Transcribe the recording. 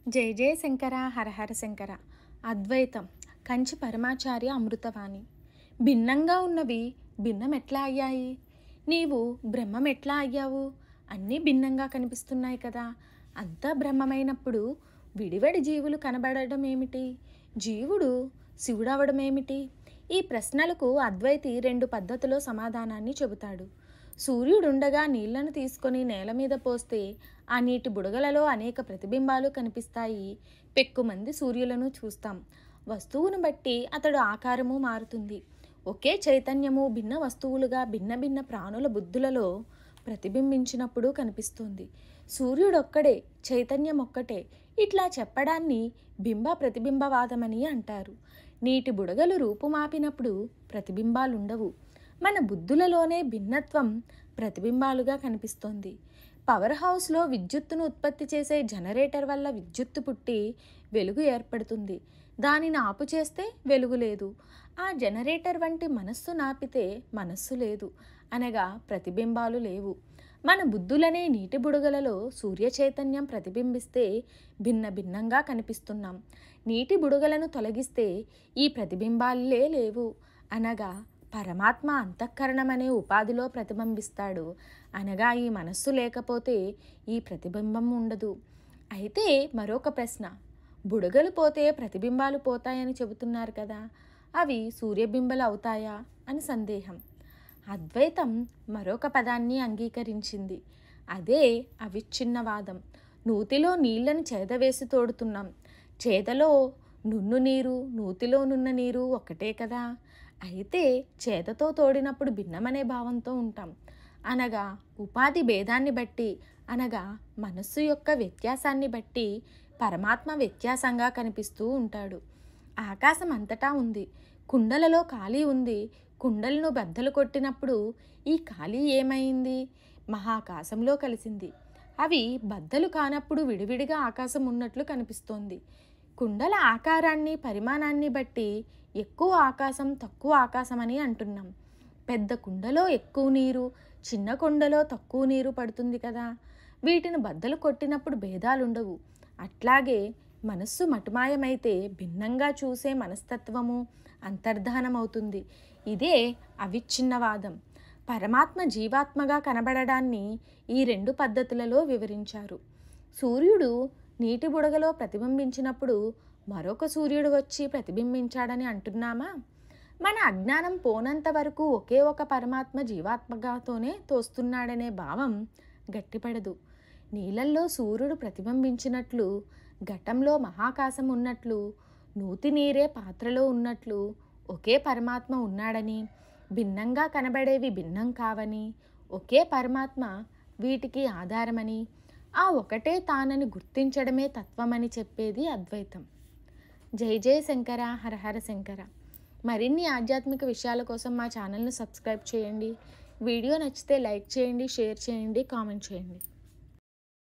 జై జయ శంకర హర హర శంకర. అద్వైతం కంచి పరమాచార్య అమృతవాణి. భిన్నంగా ఉన్నవి భిన్నం ఎట్లా అయ్యాయి? నీవు బ్రహ్మం ఎట్లా అయ్యావు? అన్నీ భిన్నంగా కనిపిస్తున్నాయి కదా. అంతా బ్రహ్మమైనప్పుడు విడివడి జీవులు కనబడడం ఏమిటి? జీవుడు శివుడవడం ఏమిటి? ఈ ప్రశ్నలకు అద్వైతి రెండు పద్ధతిలో సమాధానాన్ని చెబుతాడు. సూర్యుడుండగా నీళ్లను తీసుకొని నేల మీద పోస్తే ఆ నీటి బుడగలలో అనేక ప్రతిబింబాలు కనిపిస్తాయి. పెక్కుమంది సూర్యులను చూస్తాం. వస్తువును బట్టి అతడు ఆకారము మారుతుంది. ఒకే చైతన్యము భిన్న వస్తువులుగా భిన్న భిన్న ప్రాణుల బుద్ధులలో ప్రతిబింబించినప్పుడు కనిపిస్తుంది. సూర్యుడొక్కడే, చైతన్యం ఒక్కటే. ఇట్లా చెప్పడాన్ని బింబ ప్రతిబింబవాదమని అంటారు. నీటి బుడగలు రూపుమాపినప్పుడు ప్రతిబింబాలుండవు. మన బుద్ధులలోనే భిన్నత్వం ప్రతిబింబాలుగా కనిపిస్తోంది. పవర్ హౌస్లో విద్యుత్తును ఉత్పత్తి చేసే జనరేటర్ వల్ల విద్యుత్తు పుట్టి వెలుగు ఏర్పడుతుంది. దానిని ఆపు చేస్తే వెలుగు లేదు. ఆ జనరేటర్ వంటి మనస్సు నాపితే మనస్సు లేదు, అనగా ప్రతిబింబాలు లేవు. మన బుద్ధులనే నీటి బుడగలలో సూర్య చైతన్యం ప్రతిబింబిస్తే భిన్న భిన్నంగా కనిపిస్తున్నాం. నీటి బుడగలను తొలగిస్తే ఈ ప్రతిబింబాలే లేవు, అనగా పరమాత్మ అంతఃకరణమనే ఉపాధిలో ప్రతిబింబిస్తాడు. అనగా ఈ మనస్సు లేకపోతే ఈ ప్రతిబింబం ఉండదు. అయితే మరొక ప్రశ్న, బుడగలు పోతే ప్రతిబింబాలు పోతాయని చెబుతున్నారు కదా, అవి సూర్యబింబలు అవుతాయా అని సందేహం. అద్వైతం మరొక పదాన్ని అంగీకరించింది. అదే అవిచ్ఛిన్నవాదం. నూతిలో నీళ్లను చేదవేసి తోడుతున్నాం. చేదలో నున్ను నీరు, నూతిలో నున్న నీరు ఒకటే కదా. అయితే చేతతో తోడినప్పుడు భిన్నమనే భావంతో ఉంటాం. అనగా ఉపాధి భేదాన్ని బట్టి, అనగా మనస్సు యొక్క వ్యత్యాసాన్ని బట్టి పరమాత్మ వ్యత్యాసంగా కనిపిస్తూ ఉంటాడు. ఆకాశం అంతటా ఉంది. కుండలలో ఖాళీ ఉంది. కుండలను బద్దలు కొట్టినప్పుడు ఈ ఖాళీ ఏమైంది? మహాకాశంలో కలిసింది. అవి బద్దలు కానప్పుడు విడివిడిగా ఆకాశం ఉన్నట్లు కనిపిస్తోంది. కుండల ఆకారాన్ని, పరిమాణాన్ని బట్టి ఎక్కువ ఆకాశం, తక్కువ ఆకాశం అని అంటున్నాం. పెద్ద కుండలో ఎక్కువ నీరు, చిన్న కుండలో తక్కువ నీరు పడుతుంది కదా. వీటిని బద్దలు కొట్టినప్పుడు భేదాలుండవు. అట్లాగే మనస్సు మటుమాయమైతే భిన్నంగా చూసే మనస్తత్వము అంతర్ధానమవుతుంది. ఇదే అవిచ్ఛిన్నవాదం. పరమాత్మ జీవాత్మగా కనబడడాన్ని ఈ రెండు పద్ధతులలో వివరించారు. సూర్యుడు నీటి బుడగలో ప్రతిబింబించినప్పుడు మరొక సూర్యుడు వచ్చి ప్రతిబింబించాడని అంటున్నామా? మన అజ్ఞానం పోనంత వరకు ఒకే ఒక పరమాత్మ జీవాత్మగాతోనే తోస్తున్నాడనే భావం గట్టిపడదు. నీళ్ళల్లో సూర్యుడు ప్రతిబింబించినట్లు, ఘటంలో మహాకాశం ఉన్నట్లు, నూతి నీరే పాత్రలో ఉన్నట్లు ఒకే పరమాత్మ ఉన్నాడని, భిన్నంగా కనబడేవి భిన్నం కావని, ఒకే పరమాత్మ వీటికి ఆధారమని, ఆ ఒకటే తానని గుర్తించడమే తత్వమని చెప్పేది అద్వైతం. జై జయ శంకర హర హర శంకర. మరిన్ని ఆధ్యాత్మిక విషయాల కోసం మా ఛానల్ను సబ్స్క్రైబ్ చేయండి. వీడియో నచ్చితే లైక్ చేయండి, షేర్ చేయండి, కామెంట్ చేయండి.